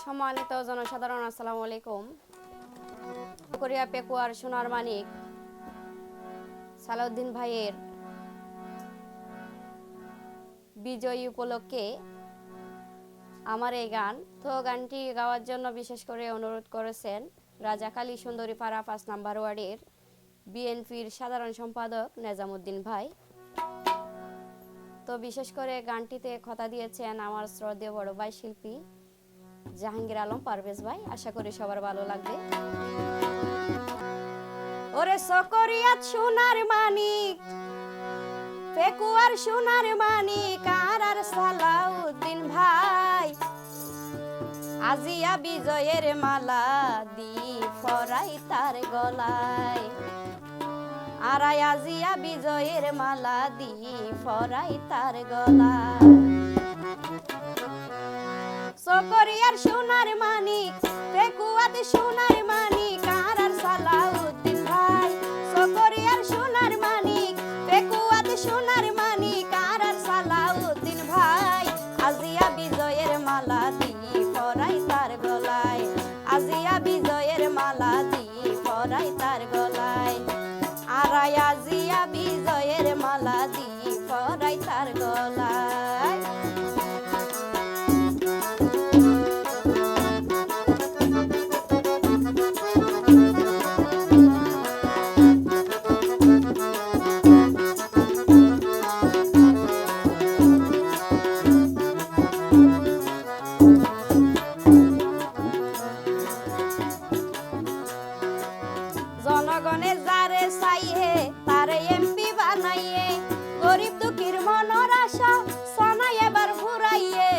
সম্মানিত জনসাধারণ, আসসালামু আলাইকুম। কোরিয়া পেকুয়ার সোনার মানিক সালাউদ্দিন ভাইয়ের বিজয়ী উপলক্ষে আমার এই গান। তো গানটি গাওয়ার জন্য বিশেষ করে অনুরোধ করেছেন রাজাকালী সুন্দরী পাড়া ৫ নম্বর ওয়ার্ডের বিএনপির সাধারণ সম্পাদক নেজামুদ্দিন ভাই। তো বিশেষ করে গানটিতে কথা দিয়েছেন আমার শ্রদ্ধেয় বড় ভাই শিল্পী জাহাঙ্গীর আলম পারভেজ ভাই। আশা করি সবার ভালো লাগবে। ওরে সকরিয়াত সোনার মানিক, পেকুয়ার সোনার মানিক আর সালাউদ্দিন ভাই, আজিয়া বিজয়ের মালা দি ফরাই তার গলায়, আর আজিয়া বিজয়ের মালা দি ফরাই তার গলায়। সকরিয়ার সোনার মানিক, পেকুয়াত সোনার মানিক আর সালাউদ্দিন ভাই, সকরিয়ার সোনার মানিক, পেকুয়াত সোনার মানিক আর সালাউদ্দিন ভাই, আজিয়া বিজয়ের মালা দি ফরাই তার গলায়, আজিয়া বিজয়ের মালা দি ফরাই তার গলায়, আর আজিয়া বিজয়ের মালা দি ফরাই তার গলায়। জনগণে যারে চাইয়ে তারে এমপি বানাইয়ে, গরিব দুঃখীর মনের আশা সনাই এবার ফুরাইয়ে,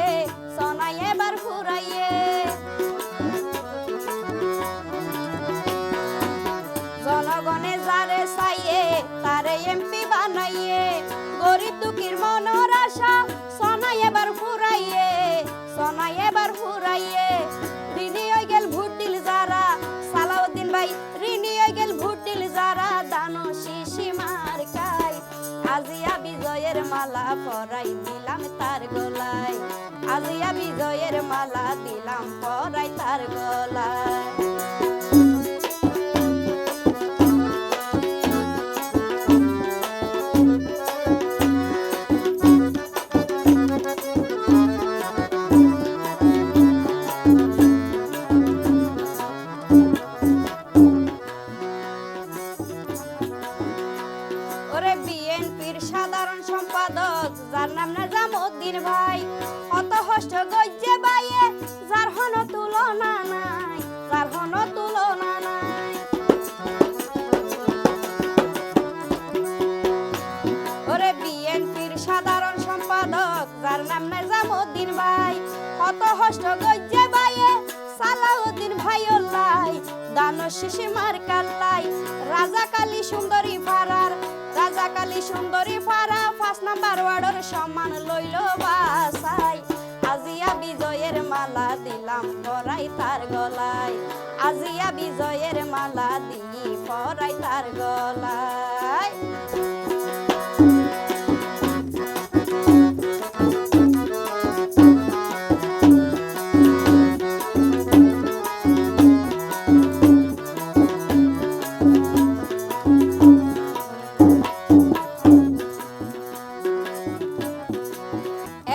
সনাই এবার ফুরাইয়ে। জনগণে যারে চাইয়ে তারে এমপি বানাইয়ে, গরিব দুঃখীর মনের আশা সনাই এবার ফুরাইয়ে, সনাই এবার ফুরাইয়ে। ঋণী হয়ে গেল ভোট দিল যারা সালাউদ্দিন ভাই, ঋণী হয়ে গেল ভোট দিল যারা দানো শিশি মার্কায়, আজিয়া বিজয়ের মালা পরাই দিলাম তার গলায়, আজিয়া বিজয়ের মালা দিলাম পরাই তার গলায়। ওরে বিএনপির সাধারণ সম্পাদক যার নাম নেজামুদ্দিন ভাই, অত হষ্ট গজ্জে বাইয়ে যার হন তুলনা নাই, যার হন তুলনা নাই। ওরে বিএনপির সাধারণ সম্পাদক যার নাম নেজামুদ্দিন ভাই, অত হষ্ট গজ্জে বাইয়ে সালাউদ্দিন ভাই ওল্লাই, দানো শিশি মার্কাল্লাই, রাজাকালী সুন্দরী পাড়ার, রাজাকালী সুন্দরী পাড়া ৫ নম্বর ওয়ার্ডের সম্মান লইল বাসাই, আজিয়া বিজয়ের মালা দিলাম পরাই তার গলায়, আজিয়া বিজয়ের মালা দি পরাই তার গলায়।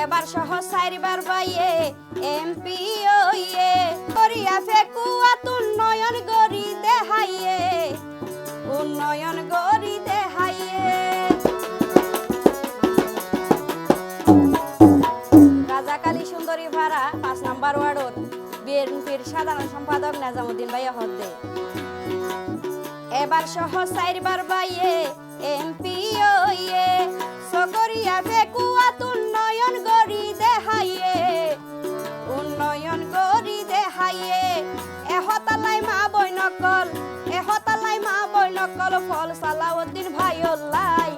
এবার সহ ৪ বার বাইয়ে এমপি ওইয়ে, করিয়া পেকুয়াত উন্নয়ন গরি দেখাইয়ে, উন্নয়ন গরি দেখাইয়ে। রাজাকালী সুন্দরী পাড়া ৫ নম্বর ওয়ার্ডের বিএনপির সাধারণ সম্পাদক নেজামুদ্দিন ভাই হদ্দে। এবার সহ ৪ বার বাইয়ে এমপি ওইয়ে, সকরিয়া পেকুয়াত উন্নয়ন গরি দেখাইয়ে, উন্নয়ন গরি দেখাইয়ে। এহতালাই মা বই নকল, এহতালাই মা বই নকল ফল সালাউদ্দিন ভাই ওল্লাই,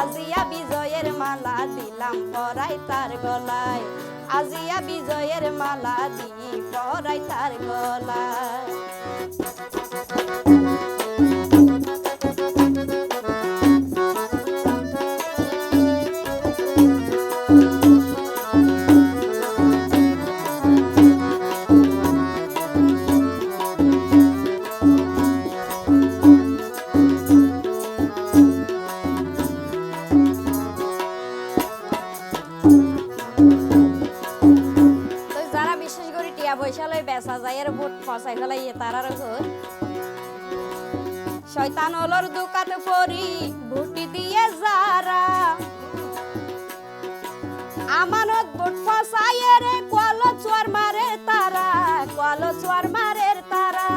আজিয়া বিজয়ের মালা দিলাম পরাই তার গলায়, আজিয়া বিজয়ের মালা দি পরাই তার গলায়। বিশেষ করে টিয়া পয়সা লই বেচা যায় আর ভোট ফসাই ফেলাই তারার ঘর শয়তান ওলর দুকাতে পড়ি ভুটি দিয়ে যারা আমানত ভোট ফসাই রে কল চোর মারে তারা কল চোর মারে তারা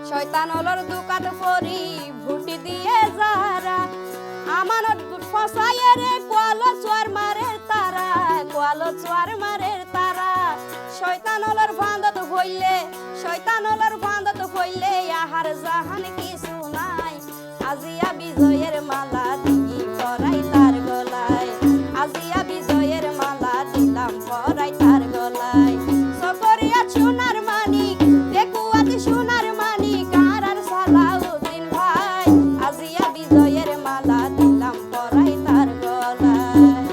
শয়তান ওলর দুকাতে পড়ি ভুটি দিয়ে যারা আমানত ভোট ফসাই রে কল চোর মারে তারা কল চোর মারে তারা শয়তান ওলর ফান্দত হইলে শয়তান ওলর ফান্দত হইলে আহার জাহান কিছু নাই আজিয়া বিজয়ের মালা দিই পরাই তার গলায় আজিয়া বিজয়ের মালা দিলাম পরাই তার গলায় সকরিয়া সোনার মানিক দেখুয়াতে সোনার মানিক আর আর সালাউদ্দিন ভাই আজিয়া বিজয়ের মালা দিলাম পরাই তার গলায়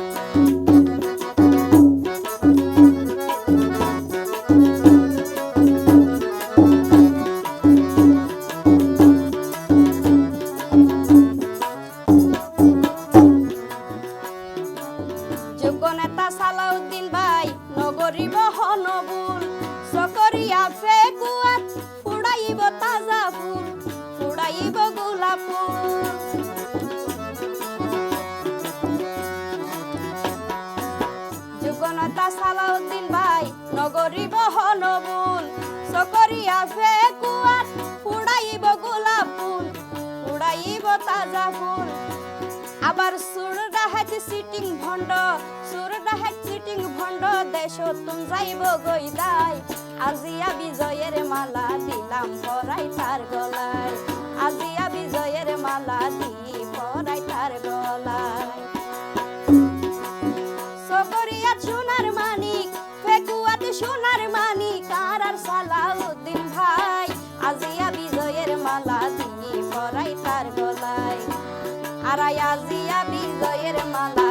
যোগ্য নেতা সালাউদ্দিন ভাই নগরীব হনবুল সকরিয়া ফেকুয়াত ফুড়াইব তাজা ফুল ফুড়াইব গোলাপ ফুল যোগ্য নেতা সালাউদ্দিন ভাই নগরীব হনবুল সকরিয়া ফেকুয়াত ফুড়াইব গোলাপ ফুল ফুড়াইব তাজা ফুল আবার সুর ডাহাত সিটিং ভণ্ড সুর ডাহাত সিটিং ভণ্ড দেশ তুম যাইব গইদাই আজিয়া বিজয়ের মালা দিলাম পরাই তার গলায় আজিয়া বিজয়ের মালা দি পরাই তার গলায় সকরিয়া সোনার মানিক ফেকুয়াতে সোনার মানিক আর আর সালাউদ্দিন ভাই আজিয়া বিজয়ের মালা দি পরাই তার গলায় আর আজিয়া বিজয়ের মালা